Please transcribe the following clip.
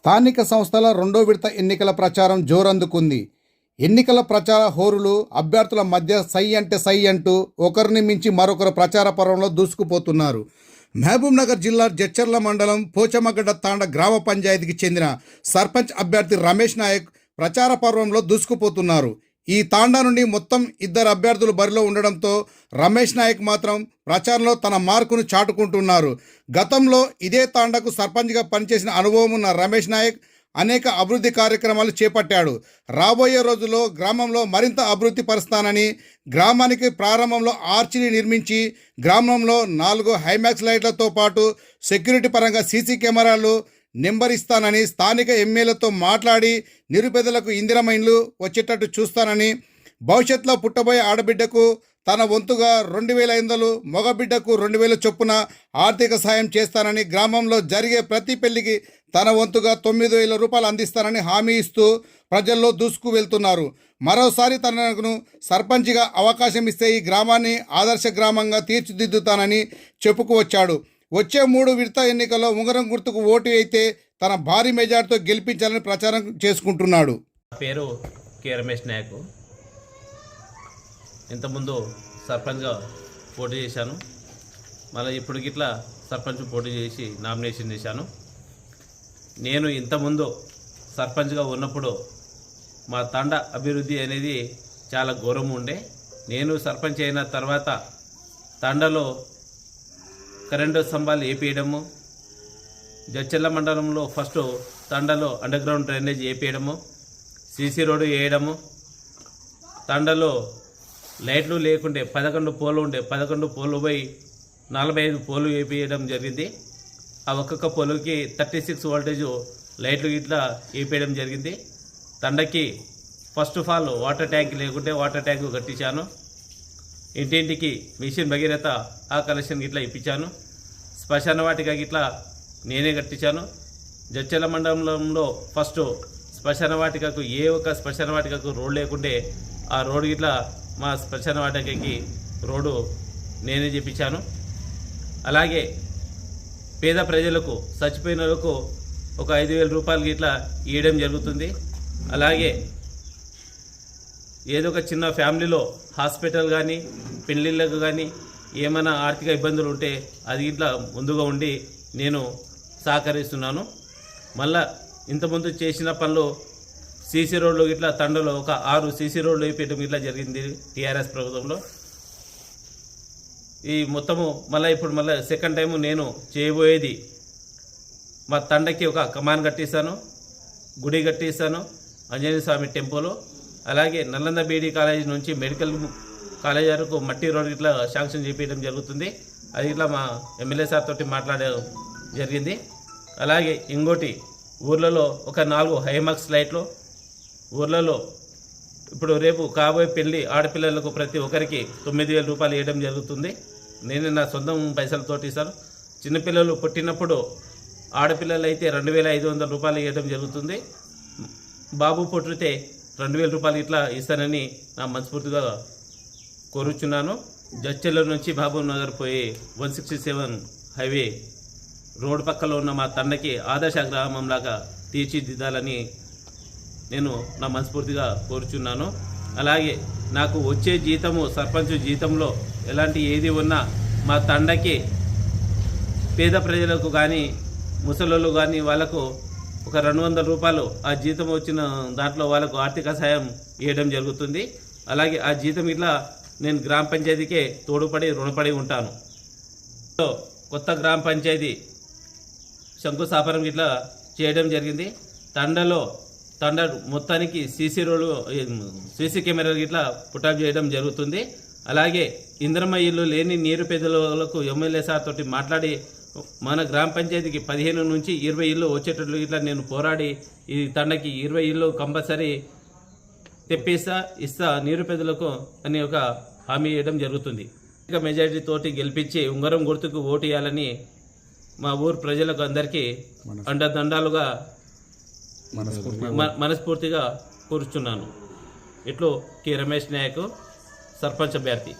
స్థానిక సంస్థల రెండో విడత ఎన్నికల ప్రచారం జోరందుకుంది. ఎన్నికల ప్రచార హోరులు అభ్యర్థుల మధ్య సై అంటే సై అంటూ ఒకరిని మించి మరొకరు ప్రచార పర్వంలో దూసుకుపోతున్నారు. మహబూబ్నగర్ జిల్లా జడ్చర్ల మండలం పోచమ్మగడ్డ తాండ గ్రామ పంచాయతీకి చెందిన సర్పంచ్ అభ్యర్థి రమేష్ నాయక్ ప్రచార పర్వంలో దూసుకుపోతున్నారు. ఈ తాండా నుండి మొత్తం 2 అభ్యర్థులు బరిలో ఉండడంతో రమేష్ నాయక్ మాత్రం ప్రచారంలో తన మార్కును చాటుకుంటున్నారు. గతంలో ఇదే తాండాకు సర్పంచ్గా పనిచేసిన అనుభవం ఉన్న రమేష్ నాయక్ అనేక అభివృద్ధి కార్యక్రమాలు చేపట్టాడు. రాబోయే రోజుల్లో గ్రామంలో మరింత అభివృద్ధి పరుస్తానని, గ్రామానికి ప్రారంభంలో ఆర్చిని నిర్మించి గ్రామంలో 4 హైమాక్స్ లైట్లతో పాటు సెక్యూరిటీ పరంగా సీసీ కెమెరాలు నెంబర్ ఇస్తానని, స్థానిక ఎమ్మెల్యేలతో మాట్లాడి నిరుపేదలకు ఇందిరమ్మ ఇండ్లు వచ్చేటట్టు చూస్తానని, భవిష్యత్తులో పుట్టబోయే ఆడబిడ్డకు తన వంతుగా 2,500, మగబిడ్డకు 2,000 చొప్పున ఆర్థిక సాయం చేస్తానని, గ్రామంలో జరిగే ప్రతి పెళ్లికి తన వంతుగా 9,000 రూపాయలు అందిస్తానని హామీ ఇస్తూ ప్రజల్లో దూసుకు వెళ్తున్నారు. మరోసారి తనకు సర్పంచ్గా అవకాశం ఇస్తే ఈ గ్రామాన్ని ఆదర్శ గ్రామంగా తీర్చిదిద్దుతానని చెప్పుకువచ్చాడు. వచ్చే 3 విడత ఎన్నికల్లో ఉంగరం గుర్తుకు ఓటు అయితే తన భారీ మెజార్టీతో గెలిపించాలని ప్రచారం చేసుకుంటున్నాడు. పేరు కె రమేష్ నాయక్. ఇంతకుముందు సర్పంచ్గా పోటీ చేశాను. మళ్ళీ ఇప్పుడు గిట్లా సర్పంచ్ పోటీ చేసి నామినేషన్ చేశాను. నేను ఇంతకుముందు సర్పంచ్గా ఉన్నప్పుడు మా తండ అభివృద్ధి అనేది చాలా ఘోరం ఉండే. నేను సర్పంచ్ అయిన తర్వాత తండలో కరెంటు స్తంభాలు వేపేయడము, జడ్చర్ల మండలంలో ఫస్ట్ తండలో అండర్గ్రౌండ్ డ్రైనేజ్ వేపేయడము, సీసీ రోడ్డు వేయడము, తండలో లైట్లు లేకుండే 11 పోలు ఉండే 11 పోలు పోయి 45 పోలు వేపేయడం జరిగింది. ఆ ఒక్కొక్క పోలుకి 36 వోల్టేజ్ లైట్లు ఇట్లా వేపేయడం జరిగింది. తండకి first of all water tank లేకుంటే వాటర్ ట్యాంకు కట్టించాను. ఇంటింటికి మిషన్ భగీరథ ఆ కలెక్షన్ గిట్లా ఇప్పించాను. శ్మశాన వాటిక గిట్లా నేనే కట్టించాను. జడ్చర్ల మండలంలో ఫస్ట్ శ్మశాన వాటికకు శ్మశాన వాటికకు రోడ్ లేకుంటే ఆ రోడ్డు గిట్లా మా శ్మశాన వాటికకి రోడ్డు నేనే చేపించాను. అలాగే పేద ప్రజలకు చచ్చిపోయిన వాళ్ళకు ఒక 5,000 రూపాయలు గిట్లా ఇవ్వడం జరుగుతుంది. అలాగే ఏదో ఒక చిన్న ఫ్యామిలీలో హాస్పిటల్ కానీ పెళ్ళిళ్ళకు కానీ ఏమైనా ఆర్థిక ఇబ్బందులు ఉంటే అది ఇట్లా ముందుగా ఉండి నేను సహకరిస్తున్నాను. మళ్ళా ఇంతకుముందు చేసిన పనులు సీసీ రోడ్లు ఇట్లా తండలో ఒక 6 సీసీ రోడ్లు వేయడం ఇట్లా జరిగింది టీఆర్ఎస్ ప్రభుత్వంలో. ఈ మొత్తము మళ్ళీ ఇప్పుడు మళ్ళీ సెకండ్ టైము నేను చేయబోయేది మా తండకి ఒక కమాన్ కట్టిస్తాను, గుడి కట్టిస్తాను, ఆంజనేయ స్వామి టెంపుల్. అలాగే నల్లంద బీడీ కాలేజీ నుంచి మెడికల్ కాలేజ్ వరకు మట్టి రోడ్ ఇట్లా శాంక్షన్ చేపించడం జరుగుతుంది. అది ఇట్లా మా ఎమ్మెల్యే సార్ తోటి మాట్లాడడం జరిగింది. అలాగే ఇంకోటి ఊర్లలో ఒక 4 హైమాక్స్ లైట్లు, ఊర్లలో ఇప్పుడు రేపు కాబోయే పెళ్లి ఆడపిల్లలకు ప్రతి ఒక్కరికి 9,000 రూపాయలు ఇవ్వడం జరుగుతుంది. నేను నా సొంతం పైసలతోటి ఇస్తాను. చిన్నపిల్లలు పుట్టినప్పుడు ఆడపిల్లలు అయితే 2,500 రూపాయలు ఇవ్వడం జరుగుతుంది. బాబు పుట్టితే 2,000 రూపాయలు ఇట్లా ఇస్తానని నా మనస్ఫూర్తిగా కోరుచున్నాను. జడ్చర్ల నుంచి మహబూబ్ నగర్ పోయి 167 హైవే రోడ్డు పక్కలో ఉన్న మా తండకి ఆదర్శ గ్రామంలాగా తీర్చిదిద్దాలని నేను నా మనస్ఫూర్తిగా కోరుచున్నాను. అలాగే నాకు వచ్చే జీతము సర్పంచ్ జీతంలో ఎలాంటి ఏది ఉన్నా మా తండకి పేద ప్రజలకు కానీ ముసలోళ్ళు కానీ వాళ్ళకు ఒక 200 రూపాయలు ఆ జీతం వచ్చిన దాంట్లో వాళ్ళకు ఆర్థిక సాయం ఇవ్వడం జరుగుతుంది. అలాగే ఆ జీతం ఇట్లా నేను గ్రామ పంచాయతీకే తోడుపడి రుణపడి ఉంటాను. కొత్త గ్రామ పంచాయతీ శంకుస్థాపనం ఇట్లా చేయడం జరిగింది. తండ మొత్తానికి సీసీ కెమెరాలు ఇట్లా పుటాప్ చేయడం జరుగుతుంది. అలాగే ఇందిరమ్మ ఇల్లు లేని నిరుపేదలకు ఎమ్మెల్యే సార్ తోటి మాట్లాడి మన గ్రామ పంచాయతీకి 15 నుంచి 20 ఇళ్ళు వచ్చేటట్లు ఇట్లా నేను పోరాడి ఈ తండకి 20 ఇళ్ళు కంపల్సరీ ఇస్తా నిరుపేదలకు అని ఒక హామీ ఇవ్వడం జరుగుతుంది. ఇక మెజారిటీ తోటి గెలిపించి ఉంగరం గుర్తుకు ఓటు వేయాలని మా ఊరు ప్రజలకు అందరికీ అండదండాలుగా మనస్ఫూర్తిగా కోరుచున్నాను. ఇట్లు కె రమేష్ నాయక్, సర్పంచ్ అభ్యర్థి.